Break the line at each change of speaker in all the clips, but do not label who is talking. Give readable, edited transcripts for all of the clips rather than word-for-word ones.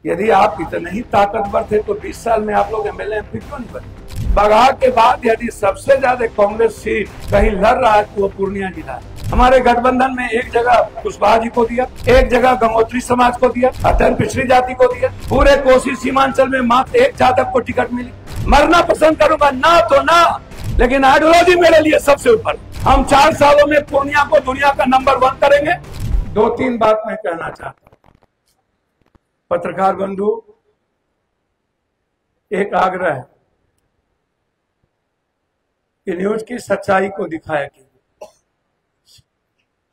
यदि आप इतने ही ताकतवर थे तो 20 साल में आप लोग एमएलए एमपी क्यों नहीं बने? बगहा के बाद यदि सबसे ज्यादा कांग्रेस सीट कहीं लड़ रहा है तो वो पूर्णिया जिला है। हमारे गठबंधन में एक जगह कुशवाहा जी को दिया, एक जगह गंगोत्री समाज को दिया, अत्यंत पिछड़ी जाति को दिया। पूरे कोसी सीमांचल में मात्र एक जातक को टिकट मिली। मरना पसंद करूंगा, ना तो ना, लेकिन आइडियोलॉजी मेरे लिए सबसे ऊपर। हम 4 सालों में पूर्णिया को दुनिया का नंबर 1 करेंगे। 2-3 बात मैं कहना चाहता हूं। पत्रकार बंधु, एक आग्रह है कि न्यूज की सच्चाई को दिखाया कीजिए।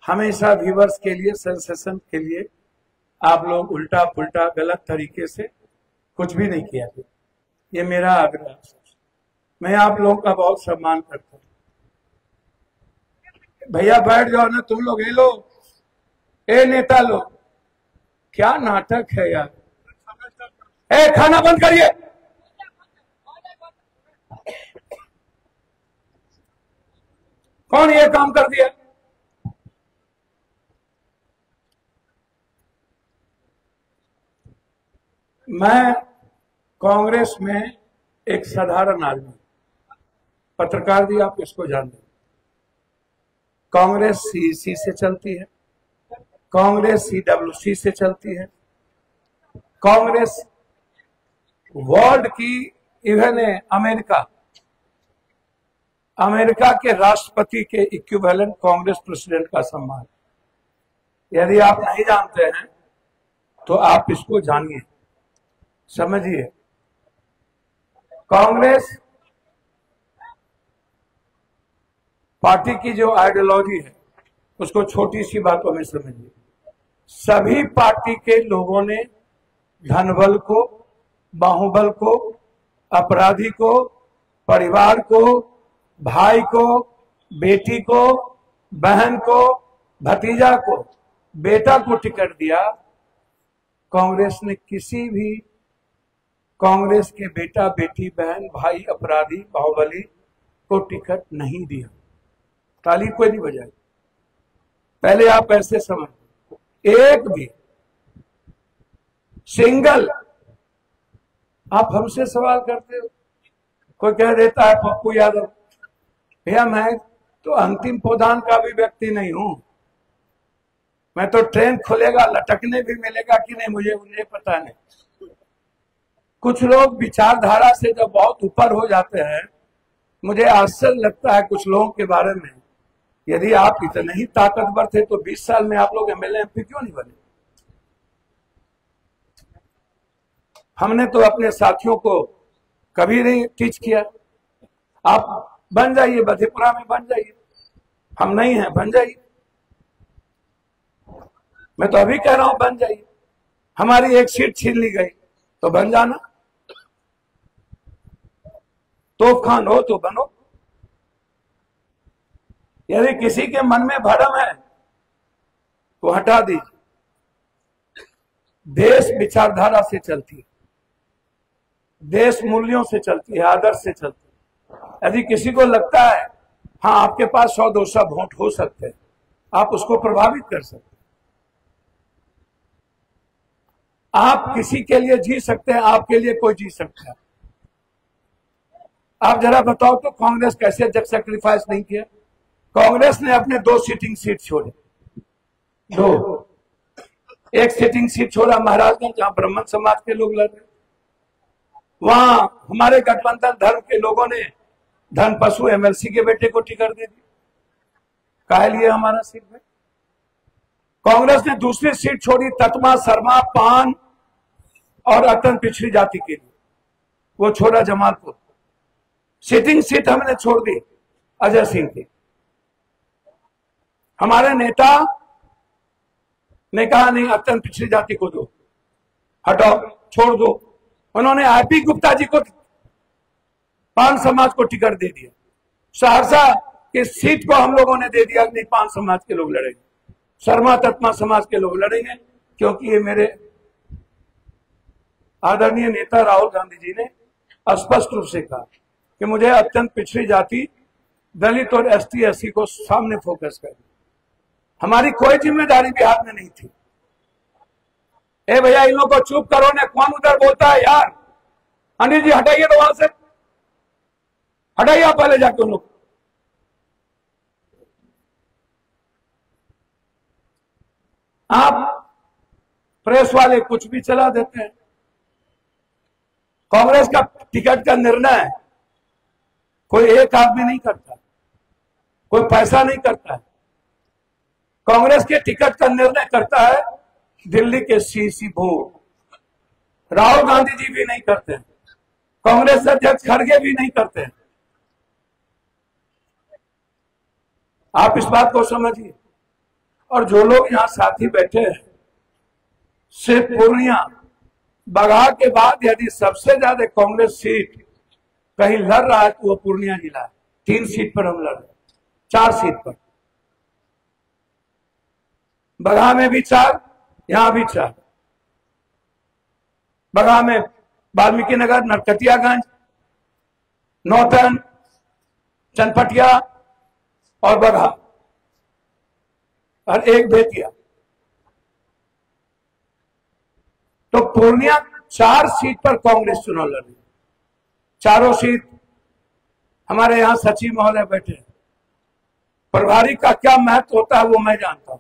हमेशा व्यूअर्स के लिए, सेंसेशन के लिए आप लोग उल्टा पुल्टा गलत तरीके से कुछ भी नहीं किया। ये मेरा आग्रह है। मैं आप लोगों का बहुत सम्मान करता हूं। भैया बैठ जाओ ना तुम लोग। ये लोग, ए नेता लोग, क्या नाटक है यार। ए खाना बंद करिए। कौन ये काम कर दिया? मैं कांग्रेस में एक साधारण आदमी, पत्रकार जी आप इसको जानते हैं। कांग्रेस सीईसी से चलती है, कांग्रेस सीडब्ल्यूसी से चलती है, कांग्रेस वर्ल्ड की, इवन अमेरिका के राष्ट्रपति के इक्विवेलेंट कांग्रेस प्रेसिडेंट का सम्मान। यदि आप नहीं जानते हैं तो आप इसको जानिए, समझिए। कांग्रेस पार्टी की जो आइडियोलॉजी है उसको छोटी सी बातों में समझिए। सभी पार्टी के लोगों ने धनबल को, बाहुबल को, अपराधी को, परिवार को, भाई को, बेटी को, बहन को, भतीजा को, बेटा को टिकट दिया। कांग्रेस ने किसी भी कांग्रेस के बेटा, बेटी, बहन, भाई, अपराधी, बाहुबली को टिकट नहीं दिया। ताली कोई नहीं बजाई। पहले आप ऐसे समझ, एक भी सिंगल। आप हमसे सवाल करते हो, कोई कह देता है पप्पू यादव। भैया मैं तो अंतिम पौधान का भी व्यक्ति नहीं हूं। मैं तो ट्रेन खुलेगा लटकने भी मिलेगा कि नहीं मुझे पता नहीं। कुछ लोग विचारधारा से जब बहुत ऊपर हो जाते हैं, मुझे आश्चर्य लगता है कुछ लोगों के बारे में। यदि आप इतने ही ताकतवर थे तो 20 साल में आप लोग एमएलए एमपी क्यों नहीं बने? हमने तो अपने साथियों को कभी नहीं टीच किया। आप बन जाइए, मधेपुरा में बन जाइए। हम नहीं हैं, बन जाइए। मैं तो अभी कह रहा हूं बन जाइए। हमारी एक सीट छीन ली गई तो बन जाना। तोप खान हो तो बनो। यदि किसी के मन में भरम है तो हटा दीजिए। देश विचारधारा से चलती है, देश मूल्यों से चलती है, आदर्श से चलती है। यदि किसी को लगता है हाँ आपके पास 100-200 वोट हो सकते हैं, आप उसको प्रभावित कर सकते हैं। आप किसी के लिए जी सकते हैं, आपके लिए कोई जी सकता है। आप जरा बताओ तो कांग्रेस कैसे जब सेक्रीफाइस नहीं किया? कांग्रेस ने अपने 2 सिटिंग सीट छोड़े। 2, एक सिटिंग सीट छोड़ा महाराजगंज, जहां ब्राह्मण समाज के लोग लड़ रहे। वहां हमारे गठबंधन धर्म के लोगों ने धनपशु एमएलसी के बेटे को टिकट दे दी। काहे लिए हमारा सीट में? कांग्रेस ने दूसरी सीट छोड़ी ततमा, शर्मा, पान और अत्यंत पिछड़ी जाति के लिए। वो छोड़ा जमालपुर। सिटिंग सीट हमने छोड़ दी अजय सिंह की। हमारे नेता ने कहा नहीं, अत्यंत पिछड़ी जाति को दो, हटाओ, छोड़ दो। उन्होंने आईपी गुप्ता जी को, पान समाज को टिकट दे दिया। सहरसा की सीट को हम लोगों ने दे दिया, नहीं पान समाज के लोग लड़ेंगे, शर्मा तत्मा समाज के लोग लड़ेंगे। क्योंकि ये मेरे आदरणीय नेता राहुल गांधी जी ने स्पष्ट रूप से कहा कि मुझे अत्यंत पिछड़ी जाति, दलित और एसटी एससी को सामने फोकस कर। हमारी कोई जिम्मेदारी बिहार में नहीं थी। ए भैया, इन लोगों को चुप करो ने। कौन उधर बोलता है यार? अनिल जी हटाइए तो वहां से, हटाइए आप पहले जाके उन लोग। आप प्रेस वाले कुछ भी चला देते हैं। कांग्रेस का टिकट का निर्णय कोई एक आदमी नहीं करता, कोई पैसा नहीं करता है। कांग्रेस के टिकट का निर्णय करता है दिल्ली के सीसी बोर्ड। राहुल गांधी जी भी नहीं करते, कांग्रेस अध्यक्ष खड़गे भी नहीं करते। आप इस बात को समझिए। और जो लोग यहां साथी बैठे हैं, सिर्फ पूर्णिया बगहा के बाद यदि सबसे ज्यादा कांग्रेस सीट कहीं लड़ रहा है तो वो पूर्णिया जिला है। 3 सीट पर हम लड़ रहे, 4 सीट पर। बगहा में भी 4, यहां भी 4। बगहा में वाल्मीकि नगर, नरकटियागंज, नौतन, चनपटिया और बगहा, और एक बेतिया। तो पूर्णिया 4 सीट पर कांग्रेस चुनाव लड़ रही। चारों सीट हमारे यहां सचिव महोदय बैठे। प्रभारी का क्या महत्व होता है वो मैं जानता हूं।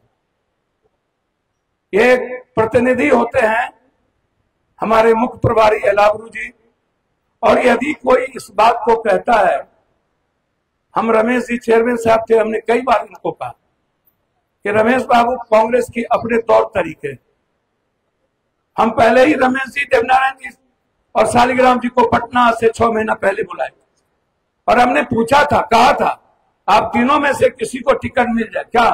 ये प्रतिनिधि होते हैं हमारे मुख्य प्रभारी एलाबरू जी। और यदि कोई इस बात को कहता है, हम रमेश जी चेयरमैन साहब थे, हमने कई बार इनको कहा कि रमेश बाबू, कांग्रेस की अपने तौर तरीके। हम पहले ही रमेश जी, देवनारायण जी और शालिग्राम जी को पटना से 6 महीना पहले बुलाए और हमने पूछा था, कहा था आप तीनों में से किसी को टिकट मिल जाए क्या?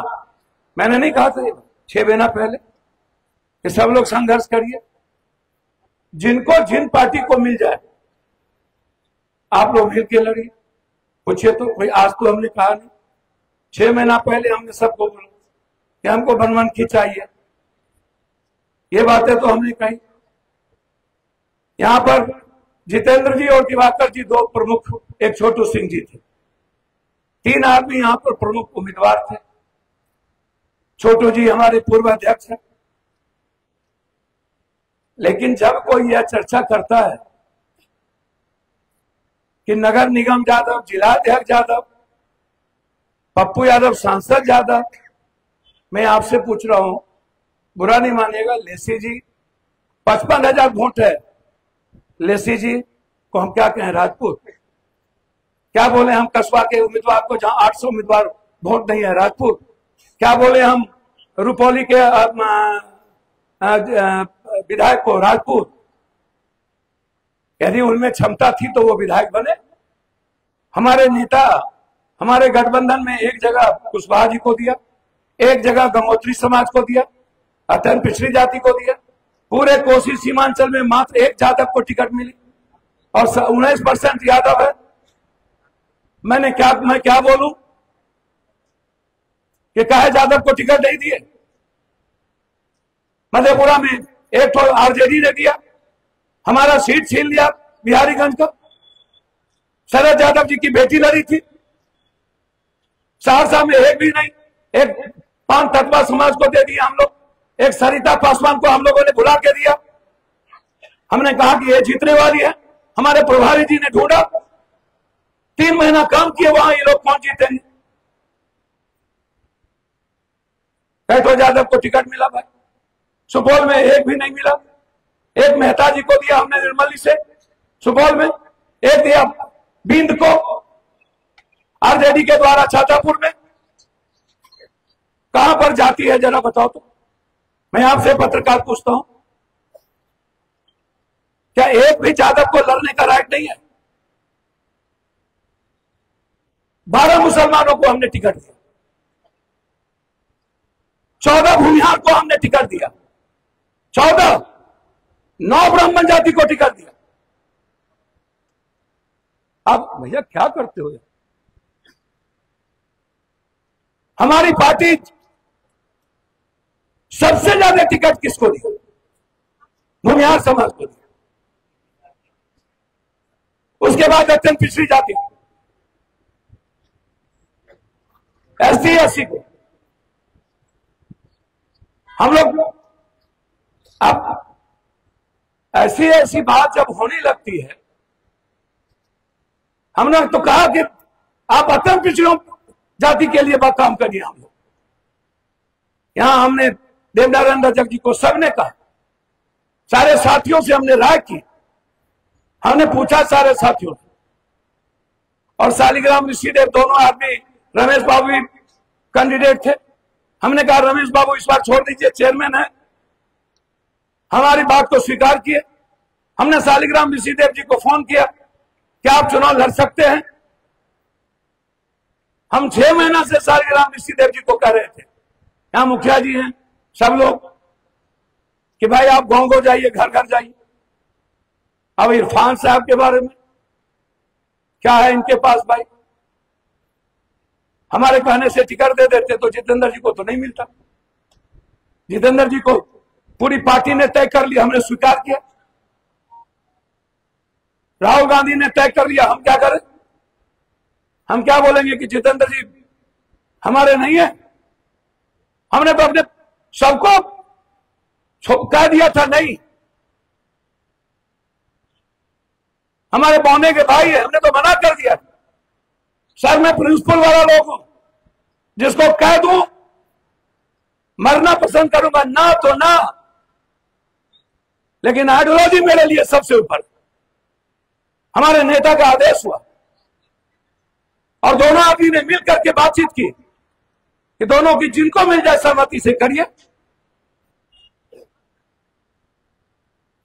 मैंने नहीं कहा था 6 महीना पहले कि सब लोग संघर्ष करिए, जिनको जिन पार्टी को मिल जाए आप लोग मिल के लड़िए। पूछिए तो कोई आज तो हमने कहा नहीं। 6 महीना पहले हमने सबको बोला कि हमको बनमनखी चाहिए, ये बातें तो हमने कही। यहां पर जितेंद्र जी और दिवाकर जी 2 प्रमुख, एक छोटू सिंह जी थे। 3 आदमी यहां पर प्रमुख उम्मीदवार थे। छोटू जी हमारे पूर्व अध्यक्ष हैं। लेकिन जब कोई यह चर्चा करता है कि नगर निगम यादव, जिला अध्यक्ष यादव, पप्पू यादव सांसद यादव, मैं आपसे पूछ रहा हूं, बुरा नहीं मानिएगा, लेसी जी 55,000 वोट है। लेसी जी को हम क्या कहें? राजपूत क्या बोले? हम कस्बा के उम्मीदवार को, जहां 800 उम्मीदवार वोट नहीं है, राजपूत क्या बोले? हम रुपौली के विधायक को राजपूत। यदि उनमें क्षमता थी तो वो विधायक बने। हमारे नेता, हमारे गठबंधन में एक जगह कुशवाहा जी को दिया, एक जगह गंगोत्री समाज को दिया, अत्यंत पिछड़ी जाति को दिया। पूरे कोसी सीमांचल में मात्र एक यादव को टिकट मिली और 19% यादव है। मैं क्या बोलूं कि काहे यादव को टिकट नहीं दिए? मधेपुरा में एक तो आरजेडी ने दिया, हमारा सीट छीन लिया बिहारीगंज का। शरद यादव जी की बेटी लड़ी थी। सहरसा में एक भी नहीं, एक 5 तत्वा समाज को दे दिया हम लोग। एक सरिता पासवान को हम लोगों ने बुला के दिया। हमने कहा कि ये जीतने वाली है। हमारे प्रभारी जी ने ढूंढा, 3 महीना काम किए, वहां ये लोग कौन जीतेंगे? कैथो यादव को टिकट मिला भाई, सुपौल में एक भी नहीं मिला। एक मेहता जी को दिया हमने निर्मली से सुपौल में, एक दिया बिंद को आरजेडी के द्वारा छातापुर में। कहां पर जाती है जरा बताओ तो। मैं आपसे पत्रकार पूछता हूं, क्या एक भी यादव को लड़ने का राइट नहीं है? 12 मुसलमानों को हमने टिकट दिया, 14 भूमिहार को हमने टिकट दिया, 14, 9 ब्राह्मण जाति को टिकट दिया। आप भैया क्या करते हो? हमारी पार्टी सबसे ज्यादा टिकट किसको दिया? भूमिहार समाज को दिया। उसके बाद अत्यंत पिछड़ी जाति, SC SC को। हम लोग अब ऐसी ऐसी बात जब होने लगती है, हमने तो कहा कि आप अत्यंत पिछड़ों जाति के लिए बात काम करिए। हम लोग यहां हमने देवनारायण रजक जी को सबने कहा, सारे साथियों से हमने राय की, हमने पूछा सारे साथियों से, और शालिग्राम ऋषिदेव दोनों आदमी, रमेश बाबू भी कैंडिडेट थे। हमने कहा रमेश बाबू इस बार छोड़ दीजिए, चेयरमैन है। हमारी बात को स्वीकार किए। हमने शालिग्राम ऋषिदेव जी को फोन किया, क्या आप चुनाव लड़ सकते हैं? हम 6 महीना से शालिग्राम ऋषिदेव जी को कह रहे थे, यहां मुखिया जी हैं सब लोग, कि भाई आप गांव गांव जाइए, घर घर जाइए। अब इरफान साहब के बारे में क्या है इनके पास भाई? हमारे कहने से टिकट दे देते तो जितेंद्र जी को तो नहीं मिलता। जितेंद्र जी को पूरी पार्टी ने तय कर लिया, हमने स्वीकार किया। राहुल गांधी ने तय कर लिया, हम क्या करें? हम क्या बोलेंगे कि जितेंद्र जी हमारे नहीं है? हमने तो अपने सबको कह दिया था नहीं, हमारे बौने के भाई है, हमने तो मना कर दिया। सर मैं प्रिंसिपल वाला लोग हूं, जिसको कह दूं मरना पसंद करूंगा, ना तो ना, लेकिन आइडियोलॉजी मेरे लिए सबसे ऊपर। हमारे नेता का आदेश हुआ और दोनों आदमी ने मिलकर के बातचीत की कि दोनों की जिनको मिल जाए सहमति से करिए।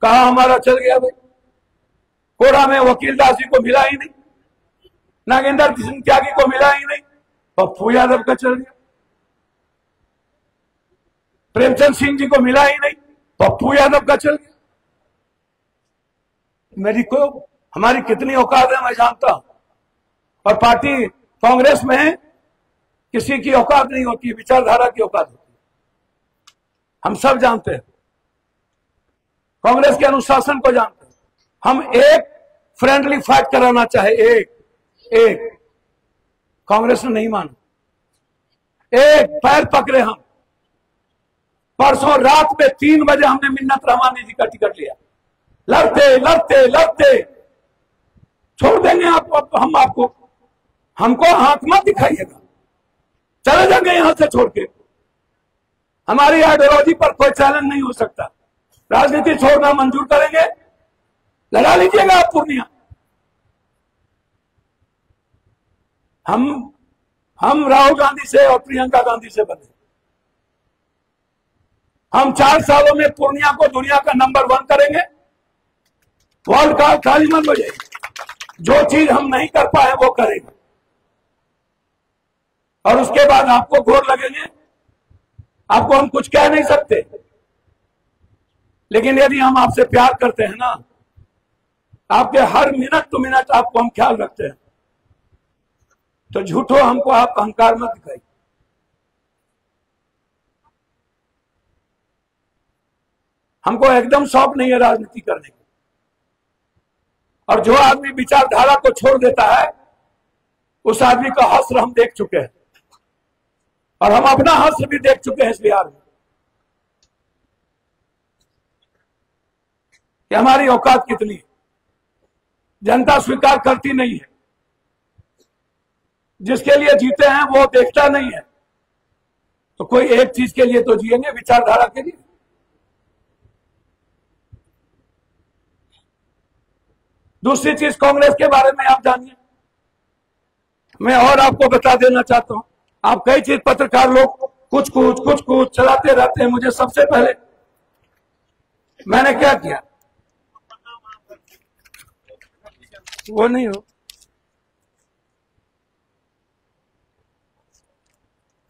कहा हमारा चल गया भाई। कोड़ा में वकील दास जी को मिला ही नहीं, नागेंद्र सिंह त्यागी को मिला ही नहीं, पप्पू यादव का चल गया। प्रेमचंद सिंह जी को मिला ही नहीं, पप्पू यादव का चल गया। मेरी को हमारी कितनी औकात है मैं जानता हूं, और पार्टी कांग्रेस में किसी की औकात नहीं होती, विचारधारा की औकात होती है। हम सब जानते हैं, कांग्रेस के अनुशासन को जानते हैं। हम एक फ्रेंडली फाइट कराना चाहे, एक कांग्रेस ने नहीं माना। एक पैर पकड़े हम। परसों रात में 3 बजे हमने मिन्नत रहमानी जी का टिकट लिया। लड़ते लड़ते लड़ते छोड़ देंगे आपको, हम आपको, हमको हाथ मत दिखाइएगा, चले जाएंगे यहां से छोड़ के। हमारी आइडियोलॉजी पर कोई चैलेंज नहीं हो सकता। राजनीति छोड़ना मंजूर करेंगे, लड़ा लीजिएगा आप पूर्णिया। हम राहुल गांधी से और प्रियंका गांधी से बने। हम 4 सालों में पूर्णिया को दुनिया का नंबर 1 करेंगे। वर्ल्ड का ताली मत बजाइए। जो चीज हम नहीं कर पाए वो करेंगे, और उसके बाद आपको घोर लगेंगे। आपको हम कुछ कह नहीं सकते, लेकिन यदि हम आपसे प्यार करते हैं ना, आपके हर मिनट टू मिनट आपको हम ख्याल रखते हैं, तो झूठो हमको आप अहंकार मत दिखाइए। हमको एकदम शौक नहीं है राजनीति करने का, और जो आदमी विचारधारा को छोड़ देता है उस आदमी का हश्र हम देख चुके हैं, और हम अपना हश्र भी देख चुके हैं इस बिहार में कि हमारी औकात कितनी है। जनता स्वीकार करती नहीं है। जिसके लिए जीते हैं वो देखता नहीं है, तो कोई एक चीज के लिए तो जिएंगे, विचारधारा के लिए। दूसरी चीज कांग्रेस के बारे में आप जानिए। मैं और आपको बता देना चाहता हूं, आप कई चीज पत्रकार लोग कुछ कुछ चलाते रहते हैं। मुझे सबसे पहले मैंने क्या किया, वो नहीं हो।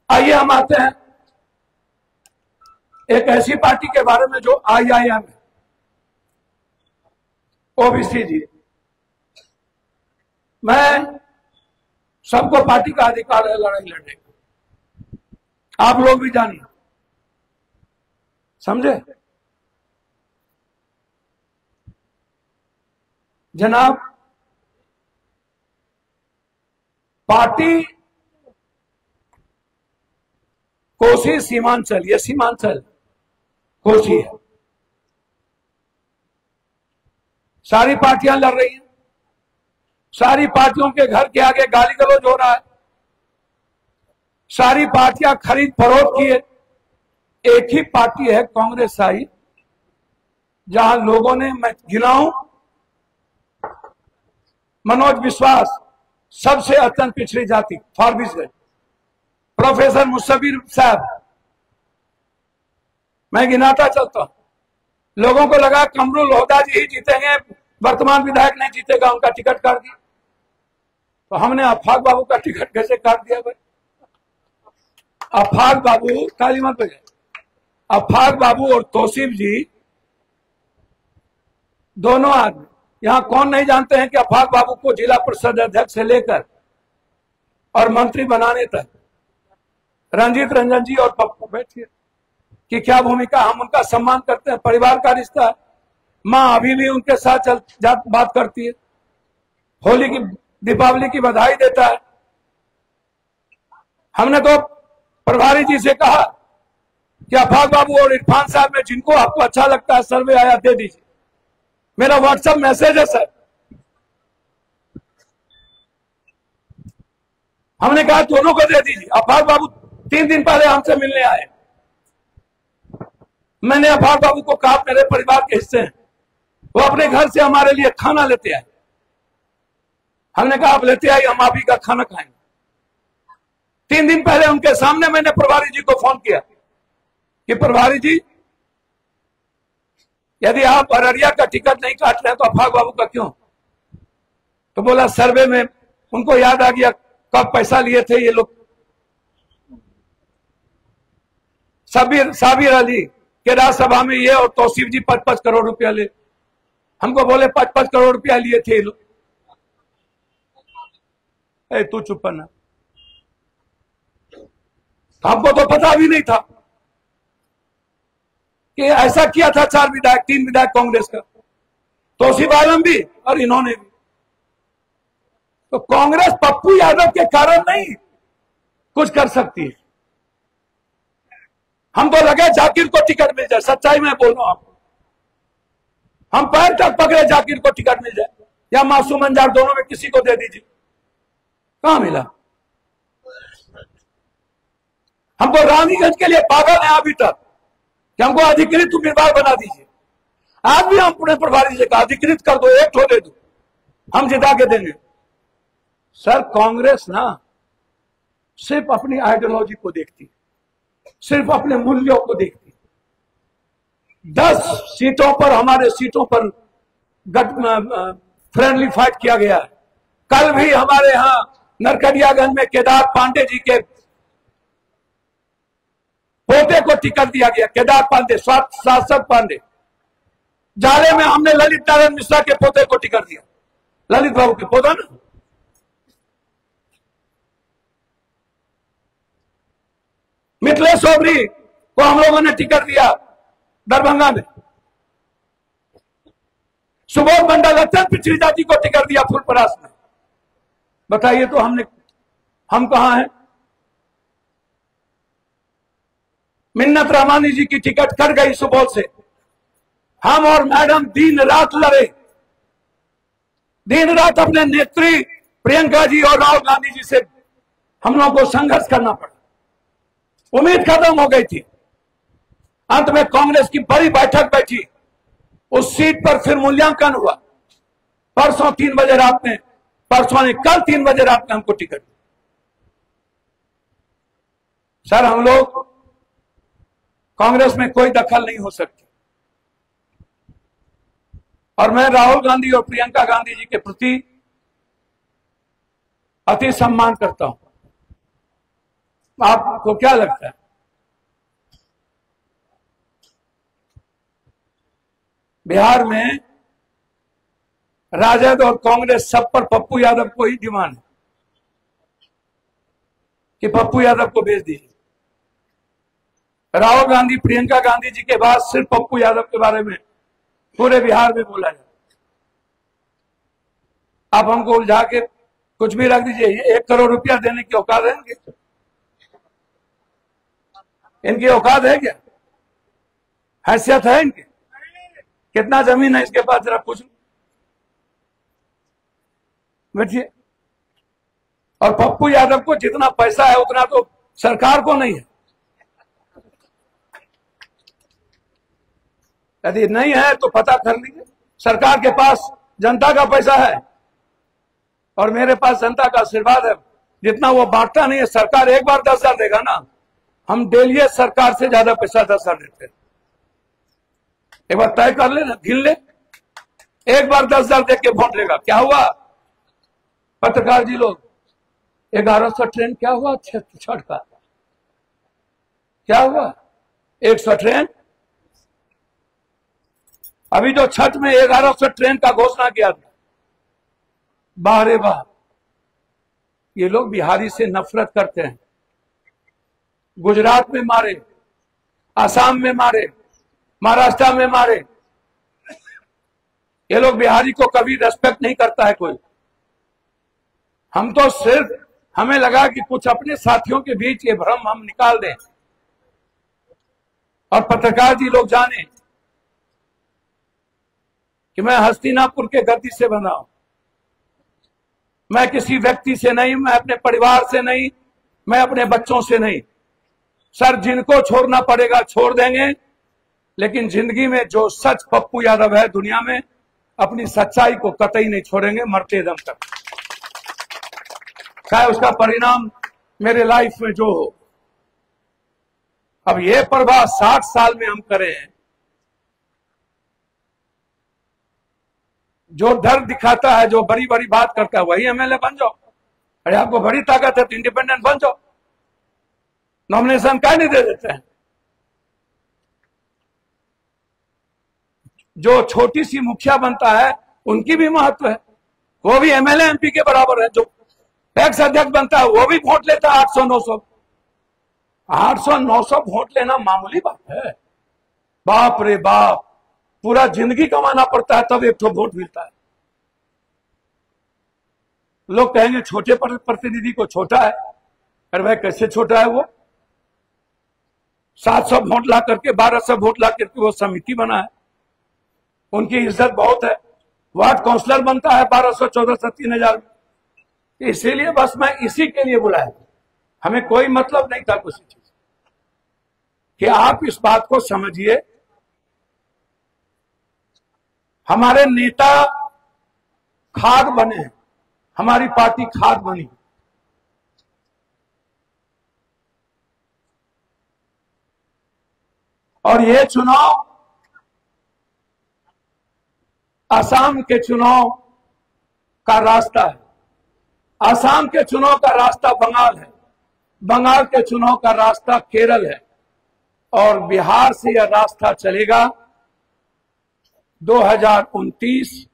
आइए हम आते हैं एक ऐसी पार्टी के बारे में जो IIM है, ओबीसी जी। मैं सबको पार्टी का अधिकार है लड़ाई लड़ने का, आप लोग भी जानिए, समझे जनाब। पार्टी कोसी सीमांचल, ये सीमांचल कोसी है, सारी पार्टियां लड़ रही हैं, सारी पार्टियों के घर के आगे गाली गलौज हो रहा है, सारी पार्टियां खरीद फरोख्त की है। एक ही पार्टी है कांग्रेस आई, जहां लोगों ने, मैं गिनाऊं, मनोज विश्वास सबसे अत्यंत पिछड़ी जाति फारबिसगंज, प्रोफेसर मुसब्बिर साहब, मैं गिनाता चलता हूं। लोगों को लगा कमरुल लोहदा जी ही जीतेंगे, वर्तमान विधायक नहीं जीतेगा, उनका टिकट काट दिया। तो हमने आफाक बाबू का टिकट कैसे काट दिया भाई? आफाक बाबू, ताली मत बजाए, आफाक बाबू और तौसीफ जी दोनों आदमी, यहां कौन नहीं जानते हैं कि आफाक बाबू को जिला परिषद अध्यक्ष से लेकर और मंत्री बनाने तक रंजीत रंजन जी और पप्पू बैठिए कि क्या भूमिका, हम उनका सम्मान करते हैं, परिवार का रिश्ता है। मां अभी भी उनके साथ बात करती है, होली की, दीपावली की बधाई देता है। हमने तो प्रभारी जी से कहा कि आफाक बाबू और इरफान साहब में जिनको आपको अच्छा लगता है सर्वे आया दे दीजिए। मेरा व्हाट्सएप मैसेज है सर, हमने कहा दोनों को दे दीजिए। आफाक बाबू 3 दिन पहले हमसे मिलने आए, मैंने आफाक बाबू को कहा मेरे परिवार के हिस्से हैं, वो अपने घर से हमारे लिए खाना लेते आए। हमने कहा आप लेते आइए, हम आप ही का खाना खाएंगे। 3 दिन पहले उनके सामने मैंने प्रभारी जी को फोन किया कि प्रभारी जी, यदि आप अररिया का टिकट नहीं काट रहे हैं तो आफाक बाबू का क्यों? तो बोला सर्वे में उनको याद आ गया कब पैसा लिए थे ये लोग। साबिर अली के राज्यसभा में ये और तौसीफ जी 5-5 करोड़ रुपया ले, हमको बोले 5-5 करोड़ रुपया लिए थे ये लोग। तू चुप करना, हमको तो पता भी नहीं था कि ऐसा किया था। 4 विधायक, 3 विधायक कांग्रेस का, तौसीफ आलम भी और इन्होंने भी। तो कांग्रेस पप्पू यादव के कारण नहीं कुछ कर सकती है। हमको लगे जाकिर को टिकट मिल जाए, सच्चाई में बोल रहा हूं आपको, हम पैर तक पकड़े जाकिर को टिकट मिल जाए या मासूम अंजार, दोनों में किसी को दे दीजिए। कहां मिला? हमको रानीगंज के लिए पागल है अभी तक कि हमको अधिकृत उम्मीदवार बना दीजिए। आज भी हम अपने प्रभारी से कहा अधिकृत कर दो, एक ठो दे दो, हम जिता के देंगे। सर कांग्रेस ना सिर्फ अपनी आइडियोलॉजी को देखती, सिर्फ अपने मूल्यों को देखती। 10 सीटों पर, हमारे सीटों पर फ्रेंडली फाइट किया गया है। कल भी हमारे यहां नरकटियागंज में केदार पांडे जी के पोते को टिकट दिया गया, केदार पांडे, शासक पांडे। जाले में हमने ललित नारायण मिश्रा के पोते को टिकट दिया, ललित बाबू के पोता ना। मिथिलेश सोबरी को हम लोगों ने टिकट दिया दरभंगा में। सुबोध मंडल अत्यंत पिछड़ी जाति को टिकट दिया फुलपरास में। बताइए तो हम कहां हैं? मिन्नत रहमानी जी की टिकट कट गई सुबोध से। हम और मैडम दिन रात लड़े, दिन रात अपने नेत्री प्रियंका जी और राहुल गांधी जी से हम लोगों को संघर्ष करना पड़ा। उम्मीद खत्म हो गई थी। अंत में कांग्रेस की बड़ी बैठक बैठी, उस सीट पर फिर मूल्यांकन हुआ। परसों 3 बजे रात में, परसों ने कल 3 बजे रात में हमको टिकट। सर हम लोग कांग्रेस में कोई दखल नहीं हो सकती, और मैं राहुल गांधी और प्रियंका गांधी जी के प्रति अति सम्मान करता हूं। आपको क्या लगता है? बिहार में राजद और कांग्रेस सब पर पप्पू यादव को ही डिमांड है कि पप्पू यादव को भेज दीजिए। राहुल गांधी, प्रियंका गांधी जी के बाद सिर्फ पप्पू यादव के बारे में पूरे बिहार में बोला जाए। आप हमको उलझा के कुछ भी रख दीजिए। ये 1 करोड़ रुपया देने की औकात है इनकी? इनकी औकात है क्या? हैसियत है इनकी? कितना जमीन है इसके पास जरा पूछ लो। बैठिए। और पप्पू यादव को जितना पैसा है उतना तो सरकार को नहीं है। यदि नहीं है तो पता कर लीजिए। सरकार के पास जनता का पैसा है और मेरे पास जनता का आशीर्वाद है। जितना वो बांटता नहीं है, सरकार एक बार 10,000 देगा ना, हम डेली सरकार से ज्यादा पैसा 10,000 देते हैं। एक बार तय कर ले ना, गिन ले, एक बार 10,000 दे के वोट लेगा। क्या हुआ पत्रकार जी लोग, 1100 ट्रेन क्या हुआ छठ का, क्या हुआ 100 ट्रेन? अभी जो छठ में 1100 ट्रेन का घोषणा किया था, वाह रे वाह। ये लोग बिहारी से नफरत करते हैं। गुजरात में मारे, आसाम में मारे, महाराष्ट्र में मारे। ये लोग बिहारी को कभी रेस्पेक्ट नहीं करता है कोई। हम तो सिर्फ, हमें लगा कि कुछ अपने साथियों के बीच ये भ्रम हम निकाल दें और पत्रकार जी लोग जाने कि मैं हस्तिनापुर के गद्दी से बना हूं। मैं किसी व्यक्ति से नहीं, मैं अपने परिवार से नहीं, मैं अपने बच्चों से नहीं। सर, जिनको छोड़ना पड़ेगा छोड़ देंगे, लेकिन जिंदगी में जो सच पप्पू यादव है दुनिया में, अपनी सच्चाई को कतई नहीं छोड़ेंगे मरते दम तक, चाहे उसका परिणाम मेरे लाइफ में जो हो। अब ये प्रवाह 60 साल में हम करें। जो डर दिखाता है, जो बड़ी बड़ी बात करता है, वही एमएलए बन जाओ। अरे आपको बड़ी ताकत है तो इंडिपेंडेंट बन जाओ। नॉमिनेशन क्या नहीं दे देते हैं? जो छोटी सी मुखिया बनता है उनकी भी महत्व है, वो भी एमएलए एमपी के बराबर है। जो पैक्स अध्यक्ष बनता है वो भी वोट लेता है 800-900। 800-900 वोट लेना मामूली बात है? बाप रे बाप, पूरा जिंदगी कमाना पड़ता है तब एक तो वोट मिलता है। लोग कहेंगे छोटे प्रतिनिधि को छोटा है। अरे भाई कैसे छोटा है? वो 700 वोट ला करके, 1200 वोट ला करके वो समिति बना है। उनकी इज्जत बहुत है। वार्ड काउंसलर बनता है 1200, 1400, 3000 में। इसीलिए बस मैं इसी के लिए बुलाया, हमें कोई मतलब नहीं था किसी चीज कि आप इस बात को समझिए। हमारे नेता खाद बने, हमारी पार्टी खाद बनी। और ये चुनाव असम के चुनाव का रास्ता है, असम के चुनाव का रास्ता बंगाल है, बंगाल के चुनाव का रास्ता केरल है, और बिहार से यह रास्ता चलेगा 2029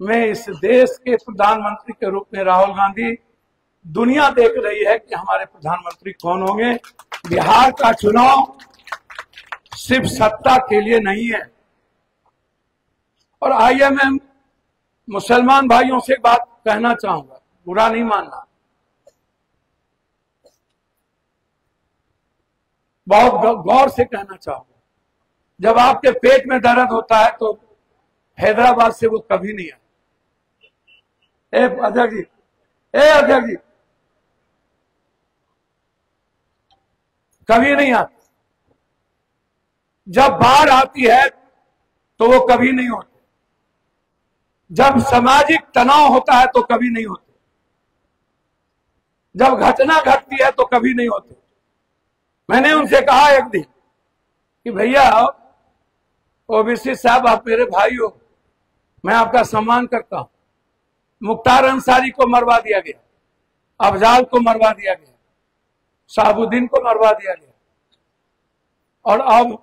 में। इस देश के प्रधानमंत्री के रूप में राहुल गांधी, दुनिया देख रही है कि हमारे प्रधानमंत्री कौन होंगे। बिहार का चुनाव सिर्फ सत्ता के लिए नहीं है। और आईएमएम मुसलमान भाइयों से एक बात कहना चाहूंगा, बुरा नहीं मानना, बहुत गौर से कहना चाहूंगा। जब आपके पेट में दर्द होता है तो हैदराबाद से वो कभी नहीं आए। अध्यक्ष जी, अध्यक्ष जी, कभी नहीं आते। जब बाढ़ आती है तो वो कभी नहीं होते। जब सामाजिक तनाव होता है तो कभी नहीं होते। जब घटना घटती है तो कभी नहीं होते। मैंने उनसे कहा एक दिन कि भैया ओबीसी साहब, आप मेरे भाई हो, मैं आपका सम्मान करता हूं। मुख्तार अंसारी को मरवा दिया गया, अफजाल को मरवा दिया गया, शाहबुद्दीन को मरवा दिया गया, और अब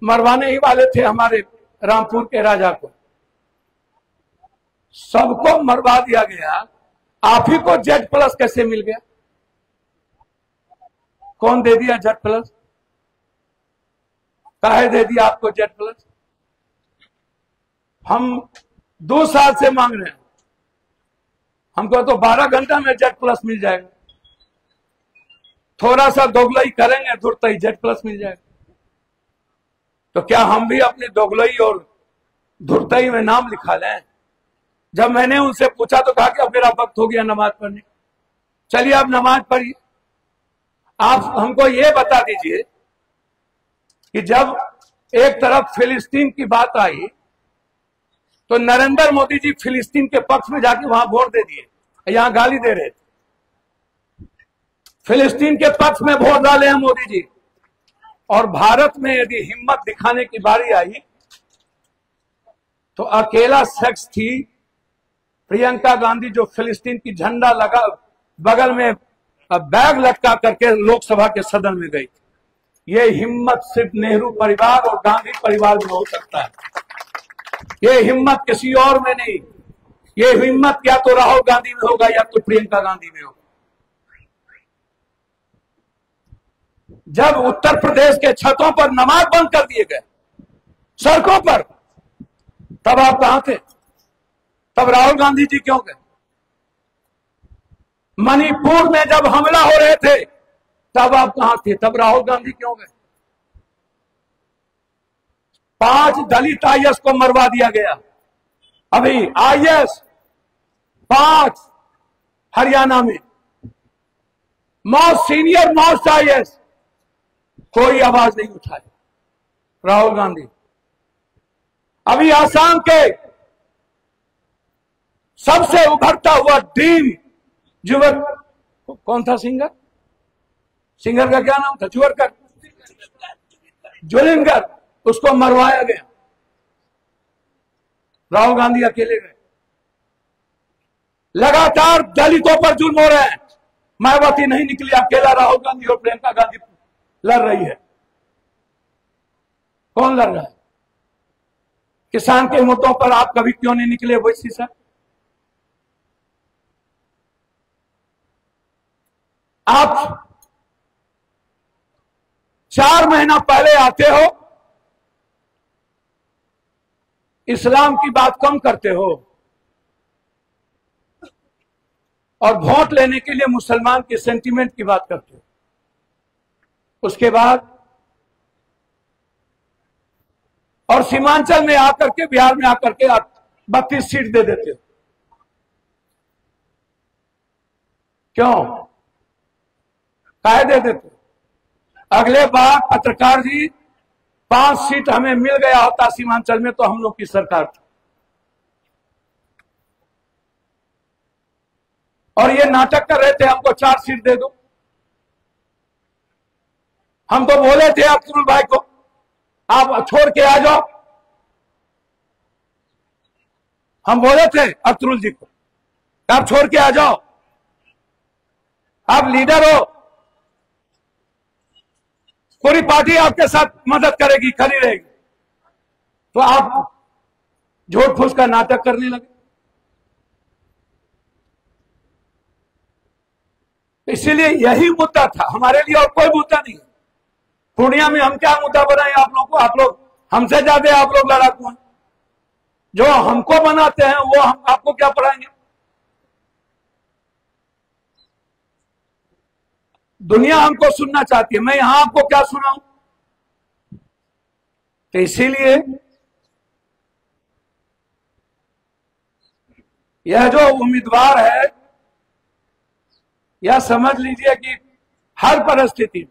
मरवाने ही वाले थे हमारे रामपुर के राजा को। सबको मरवा दिया गया। आप ही को जेड प्लस कैसे मिल गया? कौन दे दिया जेड प्लस? काहे दे दिया आपको जेड प्लस? हम 2 साल से मांग रहे हैं, हमको तो 12 घंटा में जेड प्लस मिल जाएगा। थोड़ा सा दोगलई करेंगे तुरंत ही जेड प्लस मिल जाएगा। तो क्या हम भी अपनी दोगलई और धुरतई में नाम लिखा लें? जब मैंने उनसे पूछा तो कहा कि अब मेरा वक्त हो गया नमाज पढ़ने। चलिए अब नमाज पढ़िए। आप हमको ये बता दीजिए कि जब एक तरफ फिलिस्तीन की बात आई तो नरेंद्र मोदी जी फिलिस्तीन के पक्ष में जाके वहां वोट दे दिए, यहां गाली दे रहे थे। फिलिस्तीन के पक्ष में वोट डाले हैं मोदी जी। और भारत में यदि हिम्मत दिखाने की बारी आई तो अकेला शख्स थी प्रियंका गांधी, जो फिलिस्तीन की झंडा लगा बगल में बैग लटका करके लोकसभा के सदन में गई। ये हिम्मत सिर्फ नेहरू परिवार और गांधी परिवार में हो सकता है, ये हिम्मत किसी और में नहीं। ये हिम्मत या तो राहुल गांधी में होगा या तो प्रियंका गांधी में होगा। जब उत्तर प्रदेश के छतों पर नमाज बंद कर दिए गए, सड़कों पर, तब आप कहां थे? तब राहुल गांधी जी क्यों गए? मणिपुर में जब हमला हो रहे थे तब आप कहां थे? तब राहुल गांधी क्यों गए? 5 दलित आईएएस को मरवा दिया गया। अभी आईएएस 5 हरियाणा में, मोस्ट सीनियर मोस्ट आईएएस, कोई आवाज नहीं उठाई। राहुल गांधी। अभी आसाम के सबसे उभरता हुआ डीन जुवर, कौन था सिंगर का क्या नाम था? जुलिनगर, उसको मरवाया गया। राहुल गांधी अकेले गए। लगातार दलितों पर जुल्म हो रहे हैं। मायावती नहीं निकली, अकेला राहुल गांधी और प्रियंका गांधी लड़ रही है। कौन लड़ रहा है? किसान के मुद्दों पर आप कभी क्यों नहीं निकले वैसी सर? आप 4 महीना पहले आते हो, इस्लाम की बात कम करते हो और वोट लेने के लिए मुसलमान के सेंटीमेंट की बात करते हो। उसके बाद और सीमांचल में आकर के, बिहार में आकर के आप 32 सीट दे देते हो। क्यों? काहे दे देते हो? अगले बार पत्रकार जी 5 सीट हमें मिल गया होता सीमांचल में तो हम लोग की सरकार थी। और ये नाटक कर रहे थे हमको 4 सीट दे दो। हम तो बोले थे अब्दुल भाई को आप छोड़ के आ जाओ। हम बोले थे अब्दुल जी को आप छोड़ के आ जाओ, आप लीडर हो, पूरी पार्टी आपके साथ मदद करेगी, खड़ी रहेगी। तो आप झूठ फूस का नाटक करने लगे। इसीलिए यही मुद्दा था हमारे लिए और कोई मुद्दा नहीं। पूर्णिया में हम क्या मुद्दा बनाए आप लोग को? आप लोग हमसे ज्यादा आप लोग लड़ाकू हैं। जो हमको बनाते हैं वो हम आपको क्या पढ़ाएंगे? दुनिया हमको सुनना चाहती है, मैं यहां आपको क्या सुनाऊं? तो इसीलिए यह जो उम्मीदवार है, यह समझ लीजिए कि हर परिस्थिति में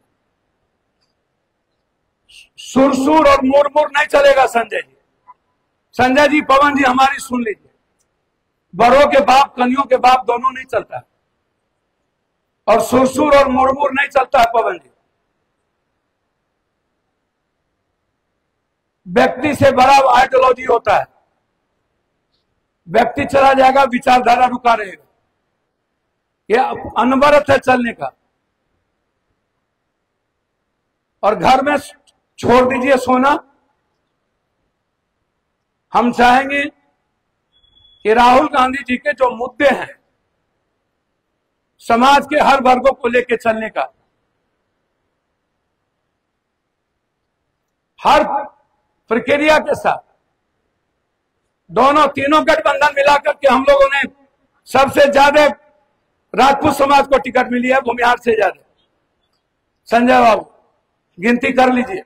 सुरसुर और मुरमुर नहीं चलेगा। संजय जी, पवन जी, हमारी सुन लीजिए। बड़ों के बाप, कन्यों के बाप दोनों नहीं चलता है, और सुरसुर और मुरमुर नहीं चलता है। पवन जी, व्यक्ति से बड़ा आइडियोलॉजी होता है। व्यक्ति चला जाएगा, विचारधारा रुका रहेगा। यह अनवरत है चलने का। और घर में छोड़ दीजिए सोना। हम चाहेंगे कि राहुल गांधी जी के जो मुद्दे हैं, समाज के हर वर्गों को लेकर चलने का, हर प्रक्रिया के साथ तीनों गठबंधन मिलाकर के हम लोगों ने सबसे ज्यादा राजपूत समाज को टिकट मिली है, भूमिहार से ज्यादा। संजय बाबू, गिनती कर लीजिए।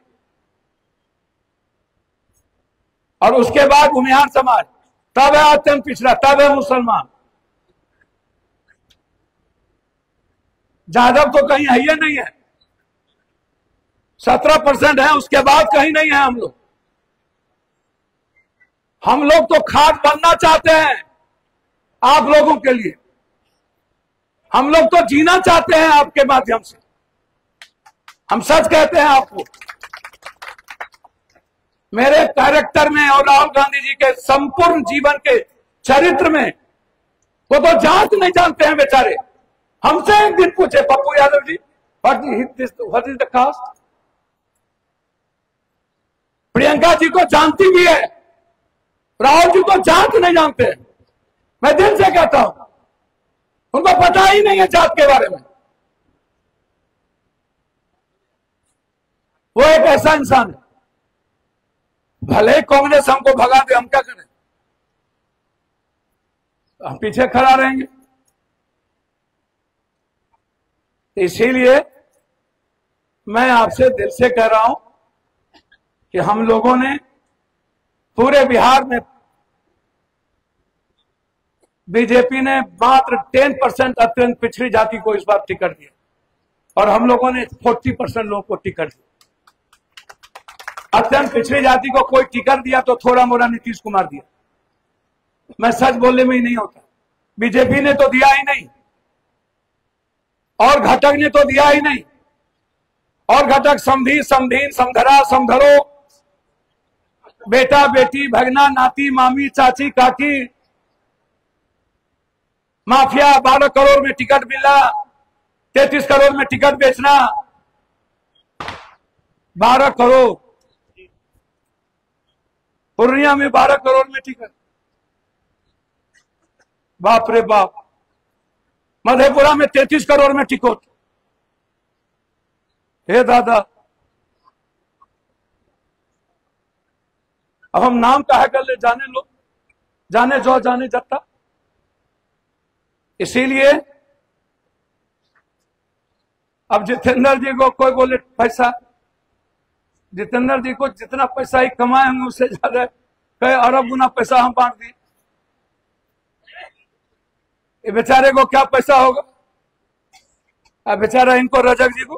और उसके बाद भूमिहार समाज, तब है अत्यंत पिछड़ा, तब है मुसलमान। यादव तो कहीं है ही नहीं है, 17% है, उसके बाद कहीं नहीं है हम लोग। हम लोग तो खाद बनना चाहते हैं आप लोगों के लिए, हम लोग तो जीना चाहते हैं आपके माध्यम से। हम सच कहते हैं आपको, मेरे कैरेक्टर में और राहुल गांधी जी के संपूर्ण जीवन के चरित्र में वो तो जात नहीं जानते हैं बेचारे। हमसे एक दिन पूछे Pappu Yadav ji, what is the caste? Priyanka ji को जानती भी है, राहुल जी को जात नहीं जानते। मैं दिल से कहता हूं, उनको पता ही नहीं है जात के बारे में। वो एक ऐसा इंसान है, भले कांग्रेस हमको भगा दे, हम क्या करें? हम पीछे खड़ा रहेंगे। इसीलिए मैं आपसे दिल से कह रहा हूं कि हम लोगों ने पूरे बिहार में, बीजेपी ने मात्र 10% अत्यंत पिछड़ी जाति को इस बार टिकट दिया और हम लोगों ने 40% लोगों को टिकट दिया। अत्यंत पिछड़ी जाति को कोई टिकट दिया तो थोड़ा मोड़ा नीतीश कुमार दिया। मैं सच बोलने में ही नहीं होता। बीजेपी ने तो दिया ही नहीं, और घटक ने तो दिया ही नहीं। और घटक समधी, समधीन, समधरा, समधरो, बेटा बेटी, भगना, नाती, मामी, चाची, काकी, माफिया, 12 करोड़ में टिकट मिला, 33 करोड़ में टिकट बेचना, 12 करोड़ पूर्णिया में, 12 करोड़ में टिकट, बाप रे बाप। मधेपुरा में 33 करोड़ में टिकट, हे दादा। अब हम नाम कहा कर ले, जाने लो, जाने जो जाने जत्ता। इसीलिए अब जितेंद्र जी को कोई बोले पैसा, जितेंद्र जी को जितना पैसा ही कमाए होंगे उससे ज्यादा कई अरब गुना पैसा हम बांट दिए। ये बेचारे को क्या पैसा होगा? अब बेचारा इनको रजक जी को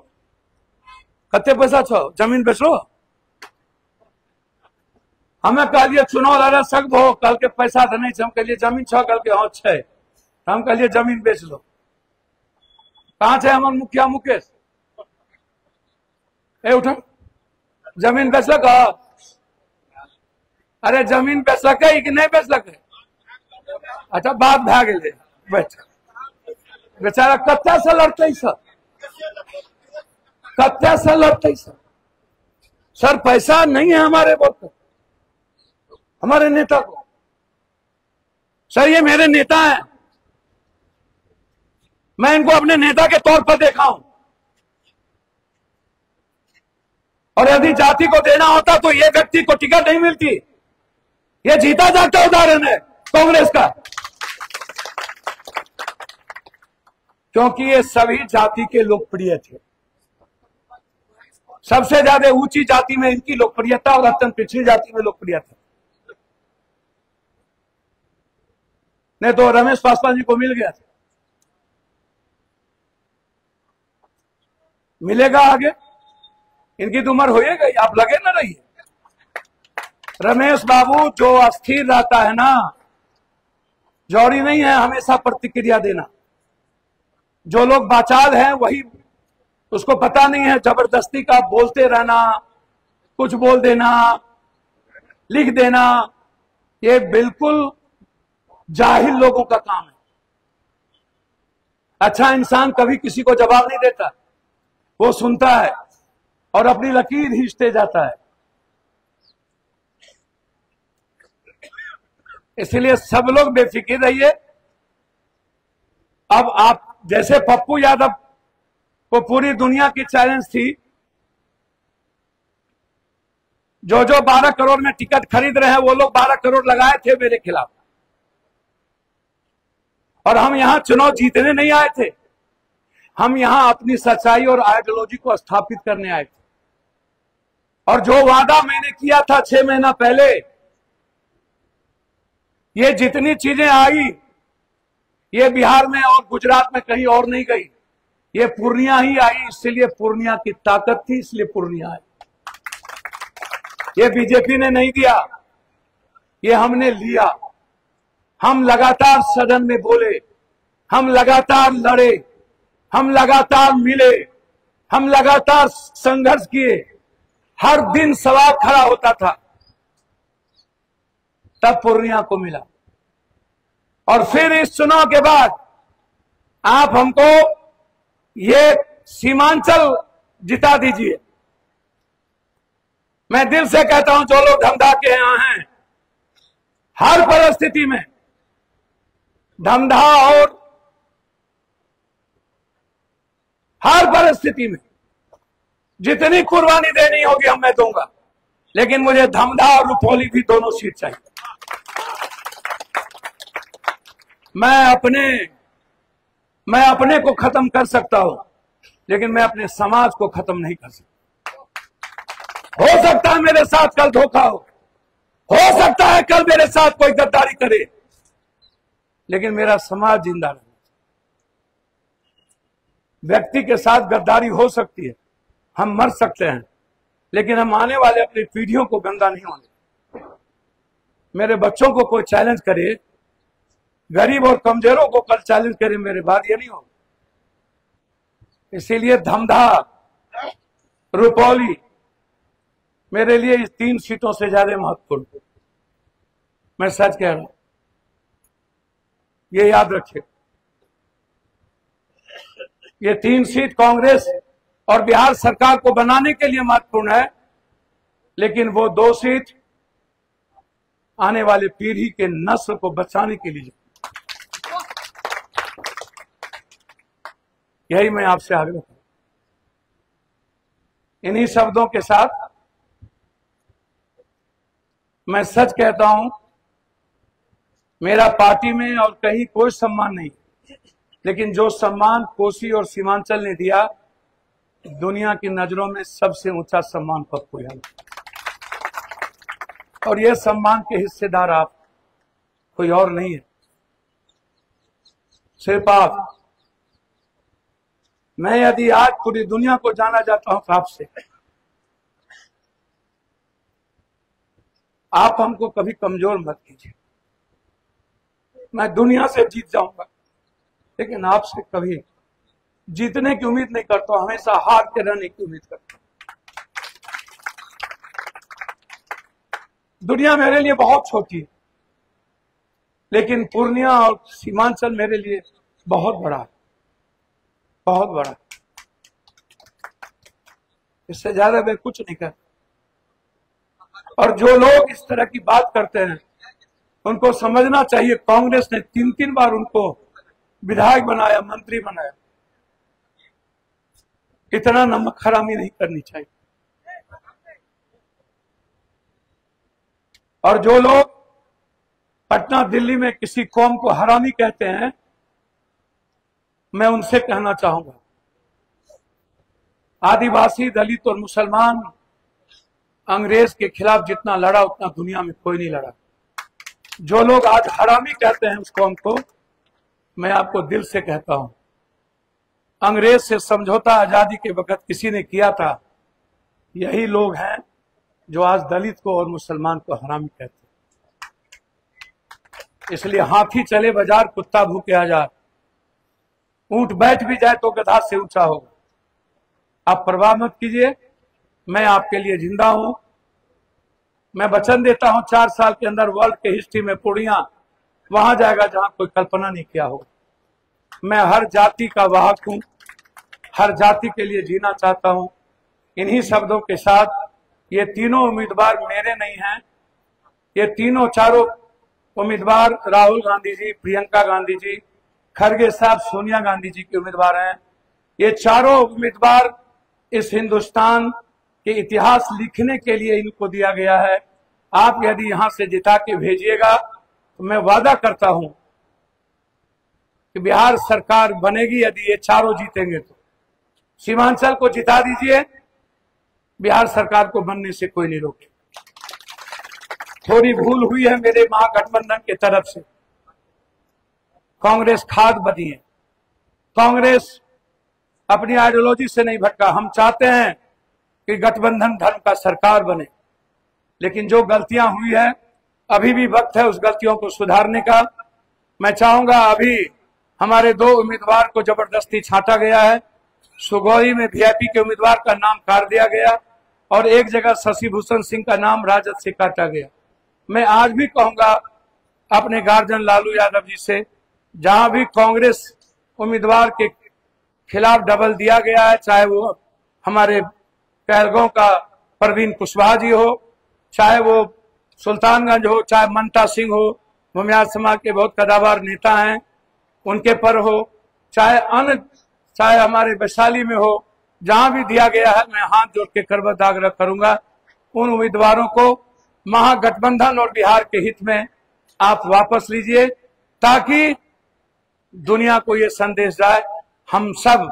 कते पैसा छो, जमीन बेचो। हमें कह दिए चुनाव लड़ा सक हो, कल के पैसा तो नहीं, हम कह लिए जमीन छो, कल के हाँ छे, हम कह लिए जमीन बेच लो। कहां छे हमारे मुखिया मुकेश? ए उठा, जमीन बेचलक? अरे जमीन बेचलक कि नहीं बेचलक? अच्छा बात भा गए, बैठ। बेचारा कत्ते से लड़ते सर, कत्ते से लड़ते सर। पैसा नहीं है हमारे वोट, हमारे नेता को। सर ये मेरे नेता हैं, मैं इनको अपने नेता के तौर पर देखा हूं। और यदि जाति को देना होता तो ये व्यक्ति को टिकट नहीं मिलती। ये जीता जागता उदाहरण है कांग्रेस का, क्योंकि ये सभी जाति के लोकप्रिय थे। सबसे ज्यादा ऊंची जाति में इनकी लोकप्रियता और अत्यंत पिछड़ी जाति में लोकप्रियता। नहीं तो रमेश पासवान जी को मिल गया था, मिलेगा आगे। इनकी तो उम्र हो गई, आप लगे ना रहिए। रमेश बाबू जो अस्थिर रहता है ना, जौहरी नहीं है हमेशा प्रतिक्रिया देना। जो लोग बाचाल हैं वही, उसको पता नहीं है जबरदस्ती का बोलते रहना, कुछ बोल देना, लिख देना, ये बिल्कुल जाहिल लोगों का काम है। अच्छा इंसान कभी किसी को जवाब नहीं देता, वो सुनता है और अपनी लकीर खींचते जाता है। इसलिए सब लोग बेफिक्र रहिए। अब आप जैसे पप्पू यादव को पूरी दुनिया की चैलेंज थी, जो 12 करोड़ में टिकट खरीद रहे हैं वो लोग 12 करोड़ लगाए थे मेरे खिलाफ। और हम यहां चुनाव जीतने नहीं आए थे, हम यहां अपनी सच्चाई और आइडियोलॉजी को स्थापित करने आए थे। और जो वादा मैंने किया था 6 महीना पहले, ये जितनी चीजें आई ये बिहार में और गुजरात में कहीं और नहीं गई, ये पूर्णिया ही आई। इसलिए पूर्णिया की ताकत थी, इसलिए पूर्णिया आई। ये बीजेपी ने नहीं दिया, ये हमने लिया। हम लगातार सदन में बोले, हम लगातार लड़े, हम लगातार मिले, हम लगातार संघर्ष किए। हर दिन सवाल खड़ा होता था, तब पूर्णिया को मिला। और फिर इस चुनाव के बाद आप हमको ये सीमांचल जिता दीजिए। मैं दिल से कहता हूं, जो लोग धमधा के यहां हैं, हर परिस्थिति में धमधा और हर परिस्थिति में जितनी कुर्बानी देनी होगी मैं दूंगा, लेकिन मुझे धमधा और रुपौली भी दोनों सीट चाहिए। मैं अपने को खत्म कर सकता हूं, लेकिन मैं अपने समाज को खत्म नहीं कर सकता। हो सकता है मेरे साथ कल धोखा हो सकता है कल मेरे साथ कोई गद्दारी करे, लेकिन मेरा समाज जिंदा रहे। व्यक्ति के साथ गद्दारी हो सकती है, हम मर सकते हैं, लेकिन हम आने वाले अपनी पीढ़ियों को गंदा नहीं होने। मेरे बच्चों को कोई चैलेंज करे, गरीब और कमजोरों को कल चैलेंज करे, मेरे बाद ये नहीं होगा। इसीलिए धमधा, रुपौली मेरे लिए इस 3 सीटों से ज्यादा महत्वपूर्ण। मैं सच कह रहा हूं, ये याद रखिए। ये 3 सीट कांग्रेस और बिहार सरकार को बनाने के लिए महत्वपूर्ण है, लेकिन वो 2 सीट आने वाली पीढ़ी के नस्ल को बचाने के लिए। यही मैं आपसे आग्रह करूं। इन्हीं शब्दों के साथ मैं सच कहता हूं, मेरा पार्टी में और कहीं कोई सम्मान नहीं, लेकिन जो सम्मान कोसी और सीमांचल ने दिया, दुनिया की नजरों में सबसे ऊंचा सम्मान पप्पू यादव। और यह सम्मान के हिस्सेदार आप, कोई और नहीं है, सिर्फ आप। मैं यदि आज पूरी दुनिया को जाना जाता हूं आपसे, आप हमको कभी कमजोर मत कीजिए। मैं दुनिया से जीत जाऊंगा, लेकिन आपसे कभी जीतने की उम्मीद नहीं करता, हमेशा हार के रहने की उम्मीद करता हूं। दुनिया मेरे लिए बहुत छोटी है, लेकिन पूर्णिया और सीमांचल मेरे लिए बहुत बड़ा है, बहुत बड़ा। इससे ज्यादा मैं कुछ नहीं करता। और जो लोग इस तरह की बात करते हैं, उनको समझना चाहिए, कांग्रेस ने 3 बार उनको विधायक बनाया, मंत्री बनाया। इतना नमक हरामी नहीं करनी चाहिए। और जो लोग पटना दिल्ली में किसी कौम को हरामी कहते हैं, मैं उनसे कहना चाहूंगा, आदिवासी, दलित और मुसलमान अंग्रेज के खिलाफ जितना लड़ा, उतना दुनिया में कोई नहीं लड़ा। जो लोग आज हरामी कहते हैं उस कौम को, मैं आपको दिल से कहता हूं, अंग्रेज से समझौता आजादी के वक्त किसी ने किया था, यही लोग हैं जो आज दलित को और मुसलमान को हरामी कहते हैं। इसलिए हाथी चले बाजार, कुत्ता भूखे हजार। ऊंट बैठ भी जाए तो गधा से ऊंचा होगा। आप परवाह मत कीजिए, मैं आपके लिए जिंदा हूं। मैं वचन देता हूं, 4 साल के अंदर वर्ल्ड के हिस्ट्री में पूर्णिया वहां जाएगा जहां कोई कल्पना नहीं किया होगा। मैं हर जाति का वाहक हूं, हर जाति के लिए जीना चाहता हूं। इन्हीं शब्दों के साथ, ये तीनों उम्मीदवार मेरे नहीं हैं, ये तीनों चारों उम्मीदवार राहुल गांधी जी, प्रियंका गांधी जी, खरगे साहब सोनिया गांधी जी के उम्मीदवार हैं। ये चारों उम्मीदवार इस हिंदुस्तान के इतिहास लिखने के लिए इनको दिया गया है। आप यदि यहां से जिता के भेजिएगा तो मैं वादा करता हूं कि बिहार सरकार बनेगी। यदि ये चारों जीतेंगे तो सीमांचल को जिता दीजिए, बिहार सरकार को बनने से कोई नहीं रोके। थोड़ी भूल हुई है मेरे महागठबंधन की तरफ से। कांग्रेस खाद बनी है। कांग्रेस अपनी आइडियोलॉजी से नहीं भटका। हम चाहते हैं कि गठबंधन धर्म का सरकार बने, लेकिन जो गलतियां हुई है अभी भी वक्त है उस गलतियों को सुधारने का। मैं चाहूंगा, अभी हमारे 2 उम्मीदवार को जबरदस्ती छांटा गया है। सुगौली में वीआईपी के उम्मीदवार का नाम काट दिया गया और एक जगह शशि भूषण सिंह का नाम राजद से काटा गया। मैं आज भी कहूंगा अपने गार्जियन लालू यादव जी से, जहां भी कांग्रेस उम्मीदवार के खिलाफ डबल दिया गया है, चाहे वो हमारे कहलगांव का परवीन कुशवाहा जी हो, चाहे वो सुल्तानगंज हो, चाहे मनता सिंह हो, भूमियार समाज के बहुत कदावर नेता हैं, उनके पर हो, चाहे हमारे वैशाली में हो, जहां भी दिया गया है, मैं हाथ जोड़ के करबद्ध आग्रह करूंगा उन उम्मीदवारों को महागठबंधन और बिहार के हित में आप वापस लीजिए, ताकि दुनिया को ये संदेश जाए हम सब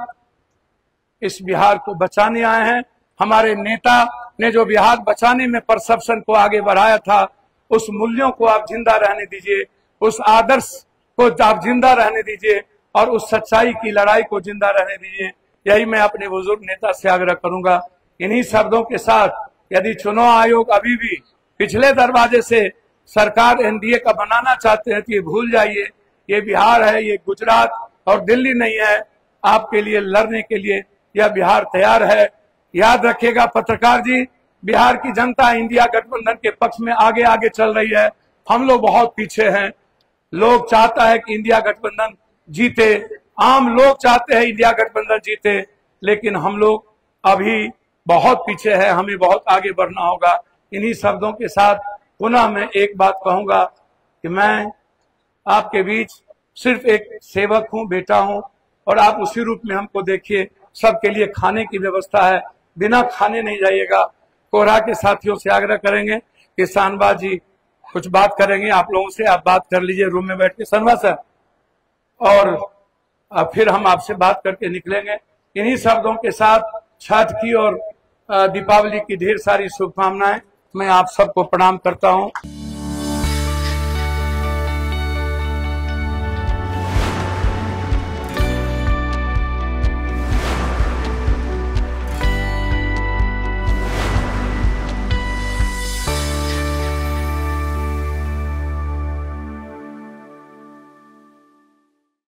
इस बिहार को बचाने आए हैं। हमारे नेता ने जो बिहार बचाने में परसेप्शन को आगे बढ़ाया था, उस मूल्यों को आप जिंदा रहने दीजिए, उस आदर्श को आप जिंदा रहने दीजिए और उस सच्चाई की लड़ाई को जिंदा रहने दीजिए। यही मैं अपने बुजुर्ग नेता से आग्रह करूंगा। इन्हीं शब्दों के साथ, यदि चुनाव आयोग अभी भी पिछले दरवाजे से सरकार एनडीए का बनाना चाहते हैं तो ये भूल जाइए, ये बिहार है, ये गुजरात और दिल्ली नहीं है। आपके लिए लड़ने के लिए यह बिहार तैयार है। याद रखिएगा पत्रकार जी, बिहार की जनता इंडिया गठबंधन के पक्ष में आगे आगे चल रही है, हम लोग बहुत पीछे हैं। लोग चाहता है कि इंडिया गठबंधन जीते, आम लोग चाहते हैं इंडिया गठबंधन जीते, लेकिन हम लोग अभी बहुत पीछे हैं, हमें बहुत आगे बढ़ना होगा। इन्हीं शब्दों के साथ पुनः मैं एक बात कहूंगा कि मैं आपके बीच सिर्फ एक सेवक हूं, बेटा हूं, और आप उसी रूप में हमको देखिए। सबके लिए खाने की व्यवस्था है, बिना खाने नहीं जाइएगा। कोरहा के साथियों से आग्रह करेंगे कि शानवाज जी कुछ बात करेंगे आप लोगों से, आप बात कर लीजिए रूम में बैठ के शानवाज सर, और फिर हम आपसे बात करके निकलेंगे। इन्हीं शब्दों के साथ छठ की और दीपावली की ढेर सारी शुभकामनाएं। मैं आप सबको प्रणाम करता हूं।